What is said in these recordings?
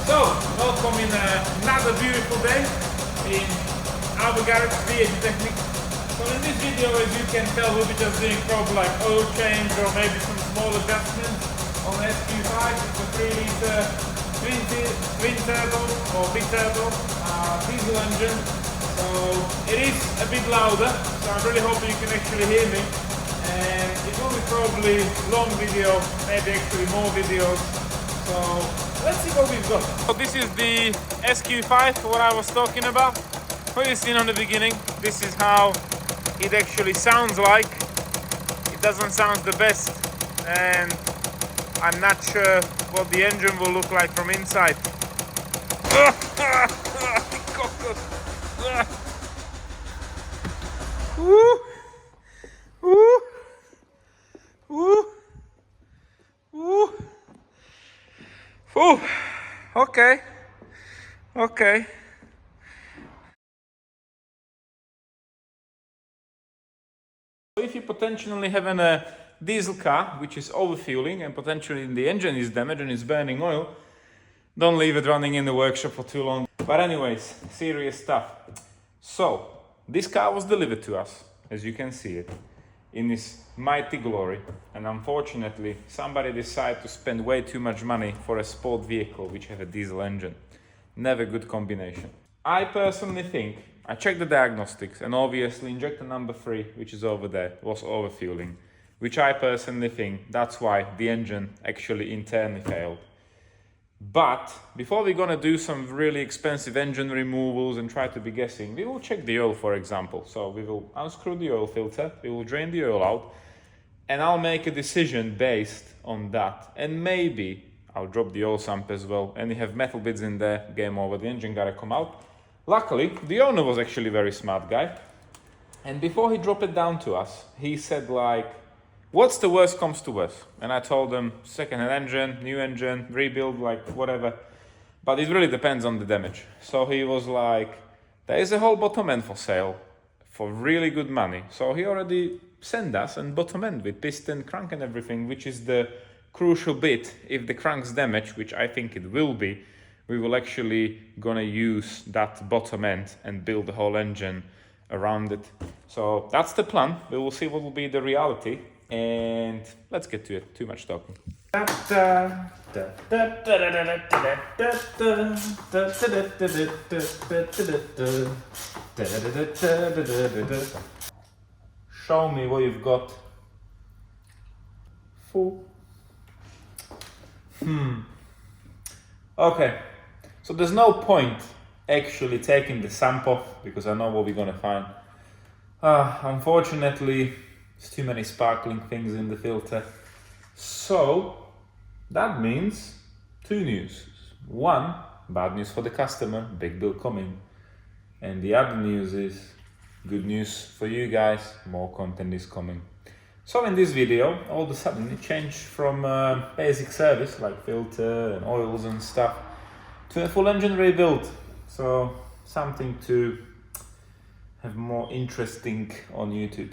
So, welcome in another beautiful day in our garage, Diagnosing. So in this video, as you can tell, we'll be just doing probably like oil change or maybe some small adjustments on SQ5. It's a 3-litre twin turbo or big turbo diesel engine. So it is a bit louder, so I'm really hoping you can actually hear me. And it will be probably long video, maybe actually more videos. So let's see what we've got. So this is the SQ5, what I was talking about. What you've seen on the beginning, this is how it actually sounds like. It doesn't sound the best, and I'm not sure what the engine will look like from inside. Woo! Woo! Woo! Woo! Woo! Okay. Okay. If you potentially have a diesel car which is overfueling and potentially the engine is damaged and is burning oil, don't leave it running in the workshop for too long. But anyways, serious stuff. So, this car was delivered to us, as you can see it, in its mighty glory. And unfortunately, somebody decided to spend way too much money for a sport vehicle which has a diesel engine. Never good combination. I personally think, I checked the diagnostics, and obviously injector number 3, which is over there, was overfueling, which I personally think that's why the engine actually internally failed. But before we're gonna do some really expensive engine removals and try to be guessing, we will check the oil, for example. So we will unscrew the oil filter, we will drain the oil out, and I'll make a decision based on that. And maybe I'll drop the oil sump as well, and you have metal bits in there, game over, the engine gotta come out. Luckily, the owner was actually a very smart guy. And before he dropped it down to us, he said like, what's the worst comes to worst? And I told him, second-hand engine, new engine, rebuild, like whatever. But it really depends on the damage. So he was like, there is a whole bottom end for sale for really good money. So he already sent us a bottom end with piston, crank and everything, which is the crucial bit. If the crank's damaged, which I think it will be, we will actually gonna use that bottom end and build the whole engine around it. So that's the plan. We will see what will be the reality. And let's get to it. Too much talking. Show me what you've got. Full. Okay. So there's no point actually taking the sump off because I know what we're gonna find. Unfortunately, there's too many sparkling things in the filter. So that means 2 news. 1, bad news for the customer, big bill coming. And the other news is good news for you guys, more content is coming. So in this video, all of a sudden it changed from basic service like filter and oils and stuff to a full engine rebuild. So something to have more interesting on YouTube.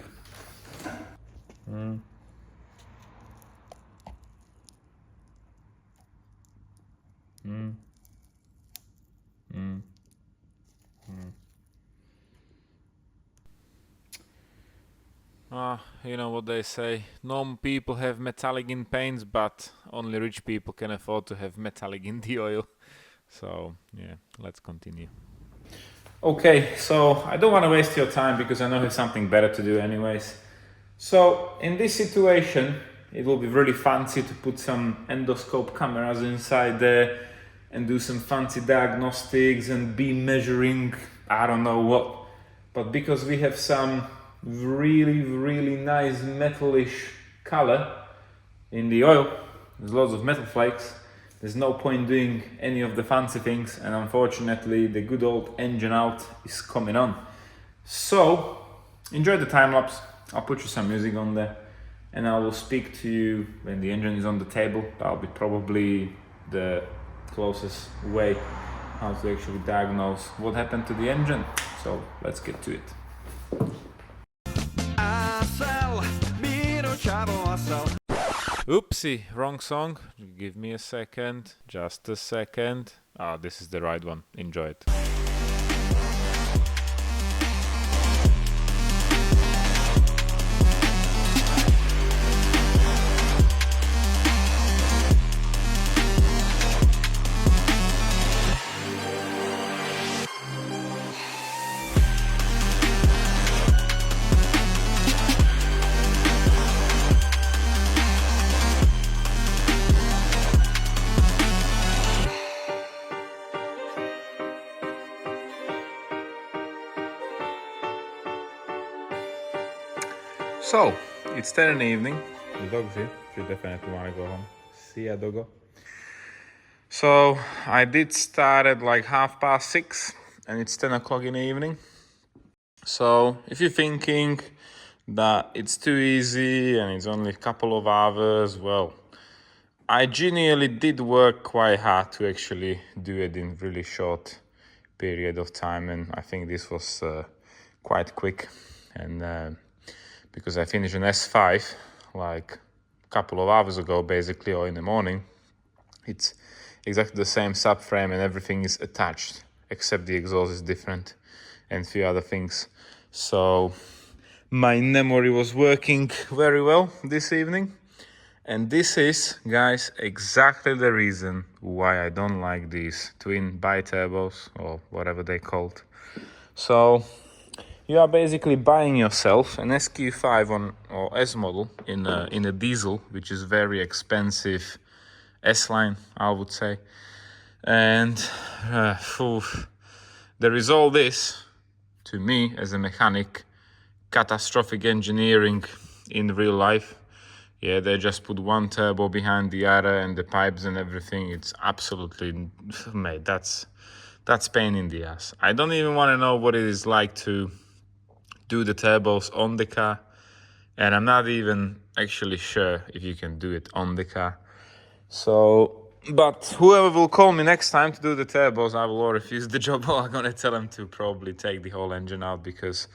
You know what they say, normal people have metallic in paints, but only rich people can afford to have metallic in the oil. So yeah, let's continue. Okay, so I don't want to waste your time because I know there's something better to do anyways. So in this situation, it will be really fancy to put some endoscope cameras inside there and do some fancy diagnostics and beam measuring, I don't know what. But because we have some really nice metalish color in the oil, there's lots of metal flakes, there's no point doing any of the fancy things, and unfortunately the good old engine out is coming on. So enjoy the time lapse. I'll put you some music on there and I will speak to you when the engine is on the table. That'll be probably the closest way how to actually diagnose what happened to the engine. So let's get to it. Oopsie, wrong song. Give me a second. Just a second. Ah, this is the right one. Enjoy it. So, it's 10 in the evening. The dog's here. You definitely want to go home. See ya, doggo. So, I did start at like 6:30, and it's 10 o'clock in the evening. So, if you're thinking that it's too easy and it's only a couple of hours, well, I genuinely did work quite hard to actually do it in really short period of time, and I think this was quite quick. And because I finished an S5 like a couple of hours ago, basically, or in the morning, it's exactly the same subframe and everything is attached, except the exhaust is different and a few other things. So my memory was working very well this evening. And this is, guys, exactly the reason why I don't like these twin bi-turbos or whatever they're called. So you are basically buying yourself an SQ5 or S model in a diesel, which is very expensive S-line, I would say. And there is all this, to me as a mechanic, catastrophic engineering in real life. Yeah, they just put one turbo behind the other and the pipes and everything. It's absolutely, mate, that's pain in the ass. I don't even want to know what it is like to do the turbos on the car. And I'm not even actually sure if you can do it on the car. So, but whoever will call me next time to do the turbos, I will all refuse the job, or I'm going to tell them to probably take the whole engine out, because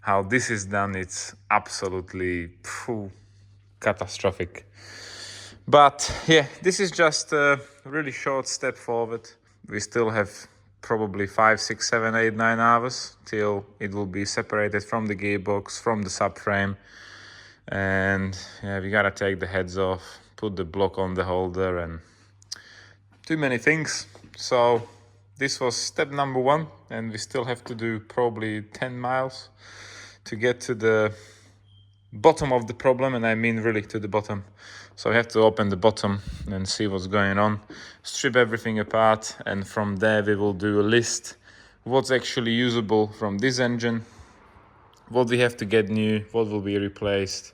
how this is done, it's absolutely catastrophic. But yeah, this is just a really short step forward. We still have probably 5, 6, 7, 8, 9 hours till it will be separated from the gearbox, from the subframe. And yeah, we gotta take the heads off, put the block on the holder, and too many things. So this was step number 1, and we still have to do probably 10 miles to get to the bottom of the problem, and I mean really to the bottom. So we have to open the bottom and see what's going on, strip everything apart, and from there we will do a list what's actually usable from this engine, what we have to get new, what will be replaced.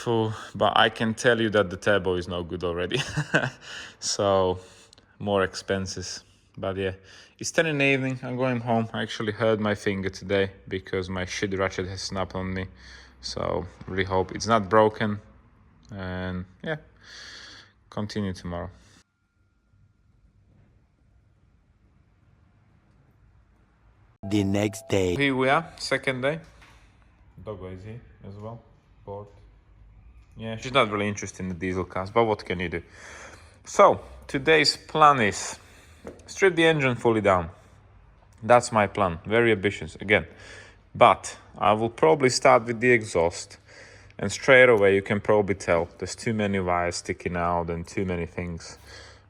But I can tell you that the turbo is no good already. So more expenses. But yeah, it's 10 in the evening. I'm going home. I actually hurt my finger today because my shit ratchet has snapped on me. So really hope it's not broken. And yeah, continue tomorrow. The next day. Here we are, second day. Doggo is here as well. Bored. Yeah, she's not really interested in the diesel cars, but what can you do? So today's plan is strip the engine fully down. That's my plan. Very ambitious again. But I will probably start with the exhaust. And straight away you can probably tell there's too many wires sticking out and too many things.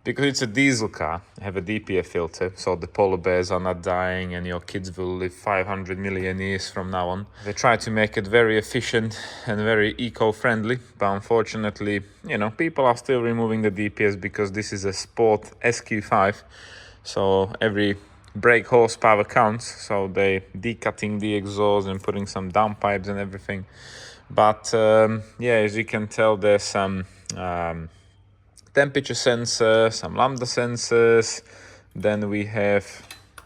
Because it's a diesel car, I have a DPF filter, so the polar bears are not dying and your kids will live 500 million years from now on. They try to make it very efficient and very eco-friendly, but unfortunately, you know, people are still removing the DPS because this is a sport SQ5, so every brake horsepower counts, so they decutting the exhaust and putting some downpipes and everything. But yeah, as you can tell, there's some temperature sensors, some lambda sensors. Then we have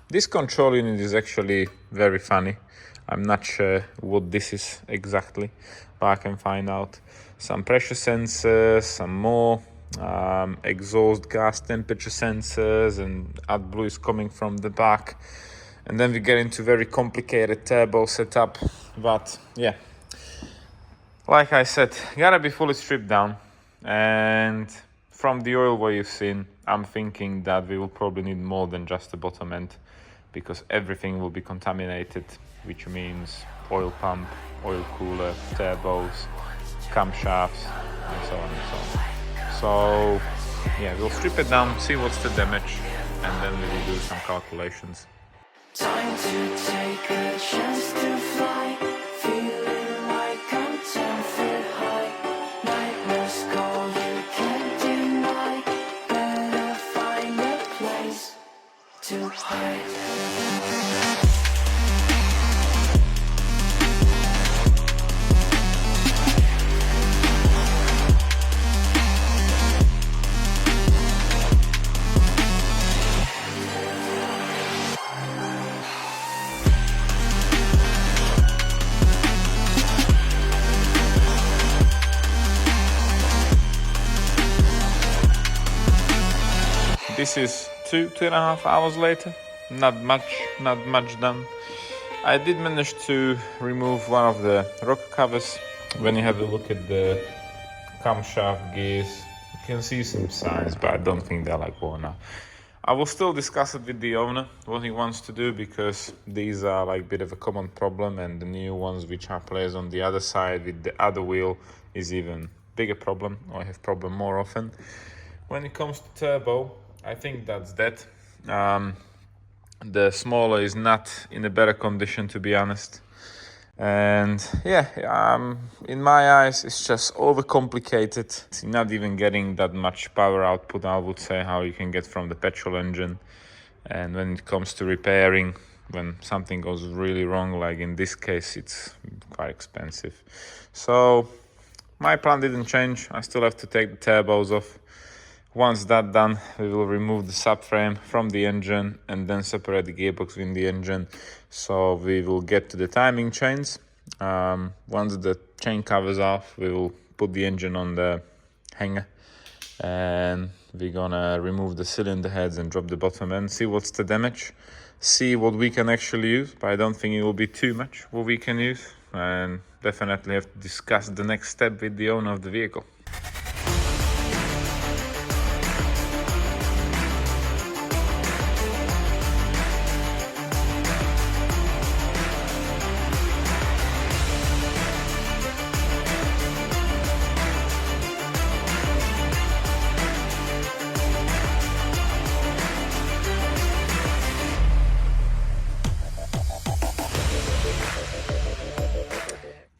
this control unit is actually very funny. I'm not sure what this is exactly, but I can find out. Some pressure sensors, some more exhaust gas temperature sensors, and AdBlue is coming from the back. And then we get into very complicated turbo setup. But yeah, like I said, gotta be fully stripped down. And from the oil what you've seen, I'm thinking that we will probably need more than just the bottom end, because everything will be contaminated, which means oil pump, oil cooler, turbos, camshafts, and so on and so on. So yeah, we'll strip it down, see what's the damage, and then we will do some calculations. Time to take a chance to fly, feeling like I'm 10 feet high. Nightmares call, you can't deny. Better find a place to hide. This is 2.5 hours later. Not much done. I did manage to remove one of the rocker covers. When you have a look at the camshaft gears, you can see some signs, but I don't think they're like worn out. I will still discuss it with the owner, what he wants to do, because these are like a bit of a common problem, and the new ones which are placed on the other side with the other wheel is even bigger problem, or I have problem more often. When it comes to turbo, I think that's that. The smaller is not in a better condition, to be honest. And yeah, in my eyes, it's just overcomplicated. It's not even getting that much power output, I would say, how you can get from the petrol engine. And when it comes to repairing, when something goes really wrong, like in this case, it's quite expensive. So my plan didn't change. I still have to take the turbos off. Once that's done, we will remove the subframe from the engine and then separate the gearbox in the engine. So we will get to the timing chains. Once the chain covers off, we will put the engine on the hanger, and we're gonna remove the cylinder heads and drop the bottom end, see what's the damage, see what we can actually use, but I don't think it will be too much what we can use, and definitely have to discuss the next step with the owner of the vehicle.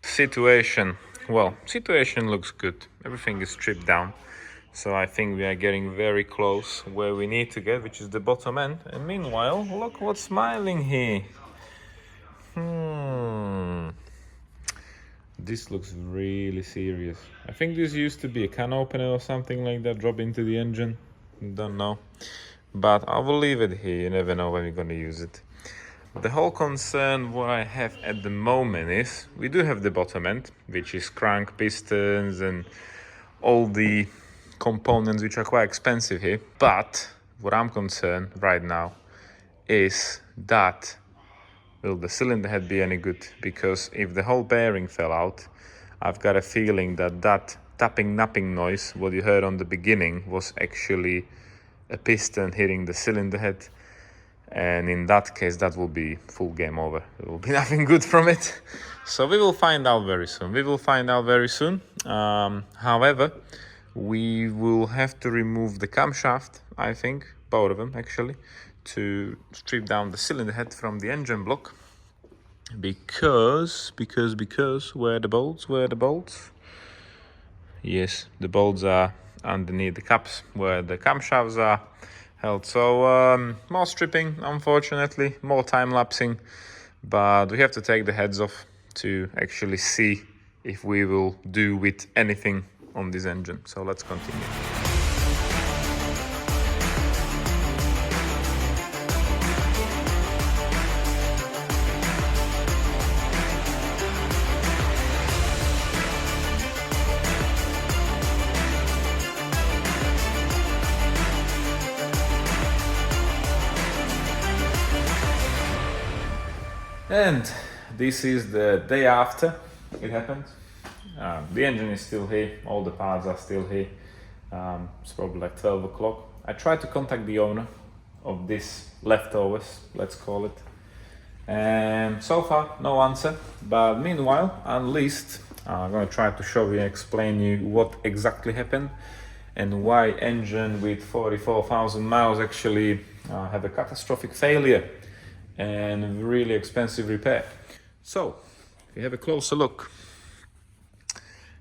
Situation looks good. Everything is stripped down, so I think we are getting very close where we need to get, which is the bottom end. And meanwhile, look what's smiling here. This looks really serious. I think this used to be a can opener or something like that, drop into the engine. Don't know, but I will leave it here. You never know when we're gonna use it. The whole concern what I have at the moment is we do have the bottom end, which is crank, pistons, and all the components which are quite expensive here. But what I'm concerned right now is that will the cylinder head be any good? Because if the whole bearing fell out, I've got a feeling that that tapping, napping noise, what you heard on the beginning, was actually a piston hitting the cylinder head. And in that case, that will be full game over. There will be nothing good from it. So we will find out very soon. However, we will have to remove the camshaft, I think, both of them actually, to strip down the cylinder head from the engine block. Because, where are the bolts? Yes, the bolts are underneath the caps where the camshafts are held. So more stripping, unfortunately, more time lapsing, but we have to take the heads off to actually see if we will do with anything on this engine. So let's continue. And this is the day after it happened. The engine is still here, all the parts are still here. It's probably like 12 o'clock. I tried to contact the owner of this leftovers, let's call it. And so far, no answer. But meanwhile, at least, I'm going to try to show you and explain you what exactly happened and why engine with 44,000 miles actually have a catastrophic failure and really expensive repair. So, if you have a closer look,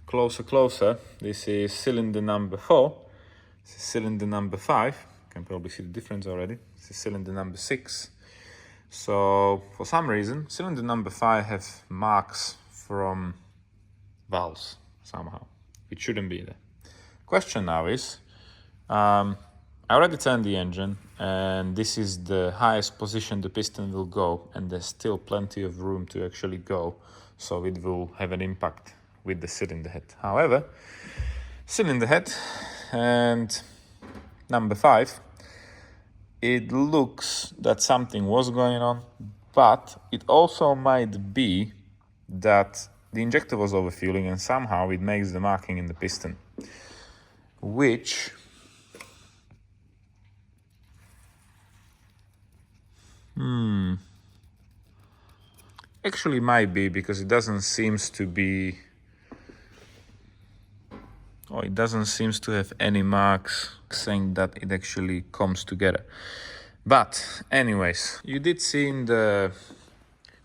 closer, this is cylinder number 4, this is cylinder number 5, you can probably see the difference already, this is cylinder number 6. So, for some reason, cylinder number 5 has marks from valves somehow, it shouldn't be there. Question now is, I already turned the engine and this is the highest position the piston will go, and there's still plenty of room to actually go, so it will have an impact with the cylinder head. However, cylinder head and number 5, it looks that something was going on, but it also might be that the injector was overfueling and somehow it makes the marking in the piston, which actually might be, because it doesn't seems to be, or it doesn't seems to have any marks saying that it actually comes together. But anyways, you did see in the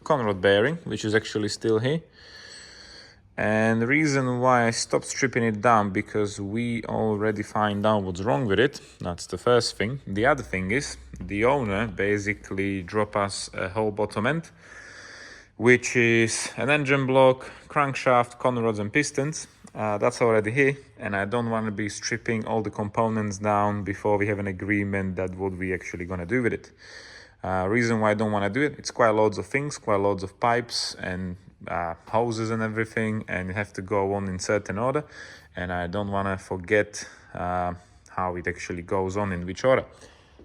conrod bearing, which is actually still here. And the reason why I stopped stripping it down, because we already find out what's wrong with it. That's the first thing. The other thing is, the owner basically dropped us a whole bottom end, which is an engine block, crankshaft, conrods and pistons. That's already here, and I don't want to be stripping all the components down before we have an agreement that what we actually going to do with it. Reason why I don't want to do it, it's quite loads of things, quite loads of pipes and hoses and everything, and you have to go on in certain order, and I don't want to forget how it actually goes on in which order.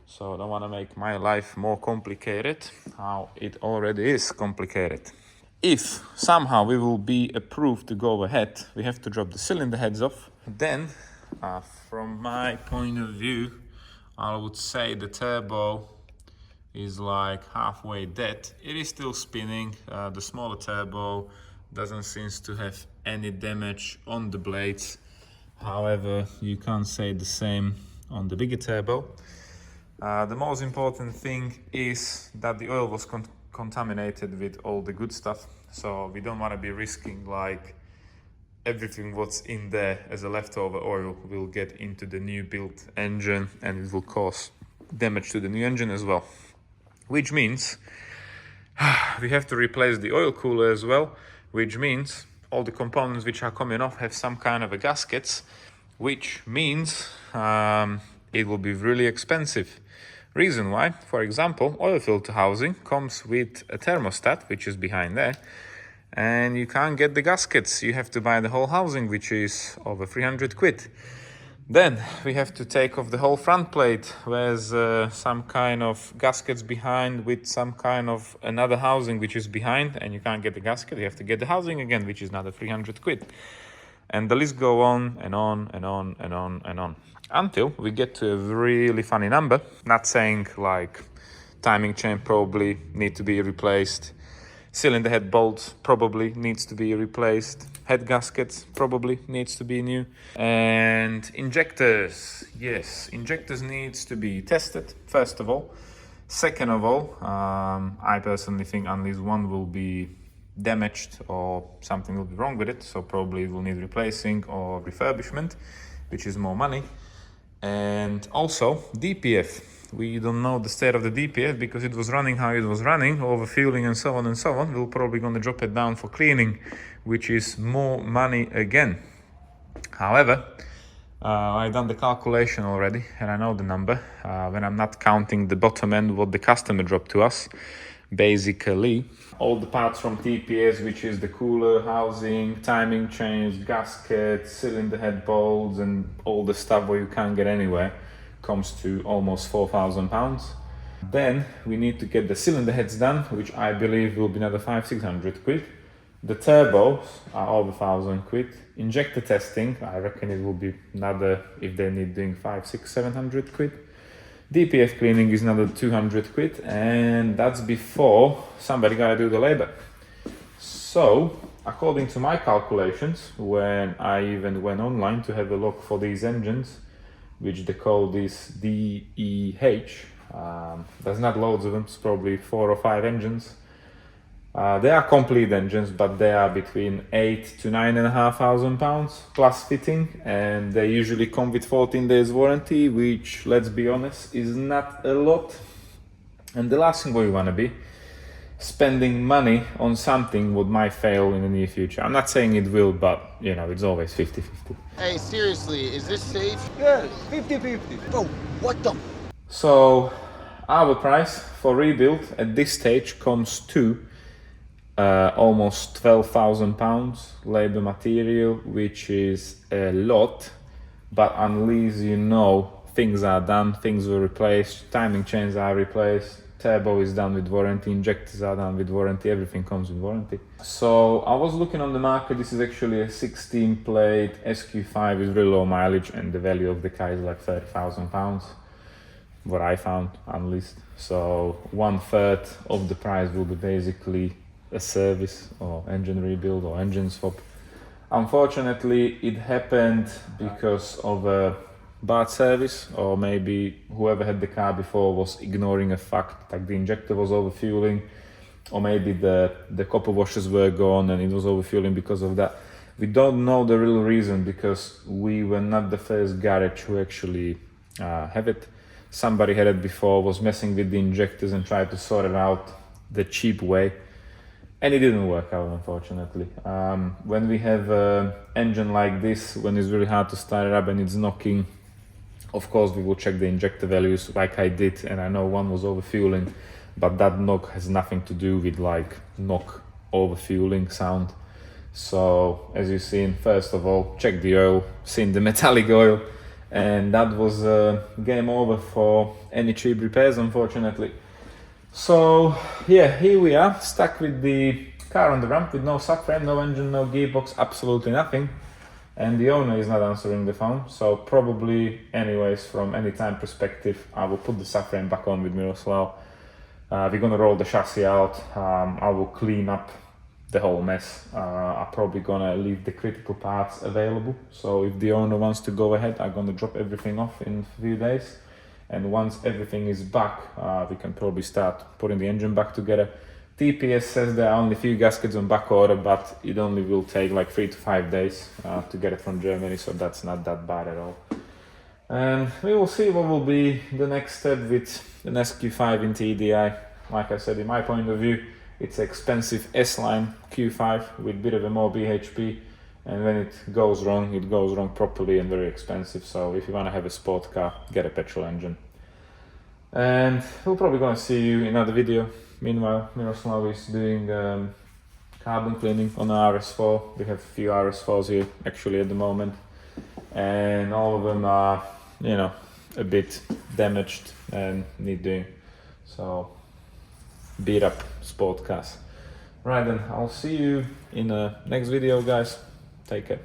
So I don't want to make my life more complicated, how it already is complicated. If somehow we will be approved to go ahead, we have to drop the cylinder heads off. Then, from my point of view, I would say the turbo is like halfway dead. It is still spinning. The smaller turbo doesn't seem to have any damage on the blades. However, you can't say the same on the bigger turbo. The most important thing is that the oil was contaminated with all the good stuff, so we don't want to be risking like everything what's in there as a leftover oil will get into the new built engine, and it will cause damage to the new engine as well, which means we have to replace the oil cooler as well, which means all the components which are coming off have some kind of a gaskets, which means it will be really expensive. Reason why, for example, oil filter housing comes with a thermostat, which is behind there, and you can't get the gaskets. You have to buy the whole housing, which is over 300 quid. Then we have to take off the whole front plate, where's some kind of gaskets behind with some kind of another housing which is behind, and you can't get the gasket. You have to get the housing again, which is another 300 quid. And the list go on and on and on and on and on, until we get to a really funny number. Not saying like timing chain probably need to be replaced, cylinder head bolts probably needs to be replaced, head gaskets probably needs to be new, and injectors, yes, injectors needs to be tested first of all. Second of all, I personally think at least one will be damaged or something will be wrong with it, so probably it will need replacing or refurbishment, which is more money. And also DPF, we don't know the state of the DPF because it was running how it was running, overfueling and so on and so on. We're probably going to drop it down for cleaning, which is more money again. However, I've done the calculation already and I know the number. When I'm not counting the bottom end what the customer dropped to us, basically all the parts from TPS, which is the cooler, housing, timing chains, gaskets, cylinder head bolts and all the stuff where you can't get anywhere, comes to almost £4,000. Then we need to get the cylinder heads done, which I believe will be another 500-600 quid. The turbos are over 1,000 quid. Injector testing, I reckon it will be another, if they need doing 5, 6, 700 quid. DPF cleaning is another 200 quid, and that's before somebody gotta do the labor. So, according to my calculations, when I even went online to have a look for these engines, which they call this DEH, there's not loads of them, it's probably 4 or 5 engines. They are complete engines, but they are between 8 to 9,500 pounds plus fitting, and they usually come with 14 days warranty, which, let's be honest, is not a lot. And the last thing we want to be spending money on something what might fail in the near future. I'm not saying it will, but you know, it's always 50-50. Hey, seriously, is this safe? Yeah, 50-50. Bro, what the? So our price for rebuild at this stage comes to almost 12,000 pounds labor material, which is a lot, but unless you know things are done, things were replaced, timing chains are replaced, turbo is done with warranty, injectors are done with warranty, everything comes with warranty. So I was looking on the market, this is actually a 16 plate SQ5 with really low mileage, and the value of the car is like 30,000 pounds, what I found unleased. So 1/3 of the price will be basically a service or engine rebuild or engine swap. Unfortunately, it happened because of a bad service, or maybe whoever had the car before was ignoring a fact, like the injector was overfueling, or maybe the copper washers were gone and it was overfueling because of that. We don't know the real reason, because we were not the first garage who actually have it. Somebody had it before, was messing with the injectors and tried to sort it out the cheap way, and it didn't work out, unfortunately. When we have an engine like this, when it's really hard to start it up and it's knocking, of course we will check the injector values like I did, and I know one was overfueling, but that knock has nothing to do with like knock overfueling sound. So as you've seen, first of all, check the oil, seen the metallic oil, and that was game over for any cheap repairs, unfortunately. So yeah, here we are, stuck with the car on the ramp with no subframe, no engine, no gearbox, absolutely nothing. And the owner is not answering the phone. So probably, anyways, from any time perspective, I will put the subframe back on with Miroslav. We're gonna roll the chassis out. I will clean up the whole mess. I'm probably gonna leave the critical parts available. So if the owner wants to go ahead, I'm gonna drop everything off in a few days. And once everything is back, we can probably start putting the engine back together. TPS says there are only a few gaskets on back order, but it only will take like 3 to 5 days to get it from Germany, so that's not that bad at all. And we will see what will be the next step with an SQ5 in TDI. Like I said, in my point of view, it's expensive S-line Q5 with a bit of a more BHP, and when it goes wrong properly and very expensive. So if you want to have a sport car, get a petrol engine. And we're probably gonna see you in another video. Meanwhile, Miroslav is doing carbon cleaning on our RS4. We have a few RS4s here actually at the moment, and all of them are, you know, a bit damaged and need doing. So beat up sport cars. Right then, I'll see you in the next video, guys. Take care.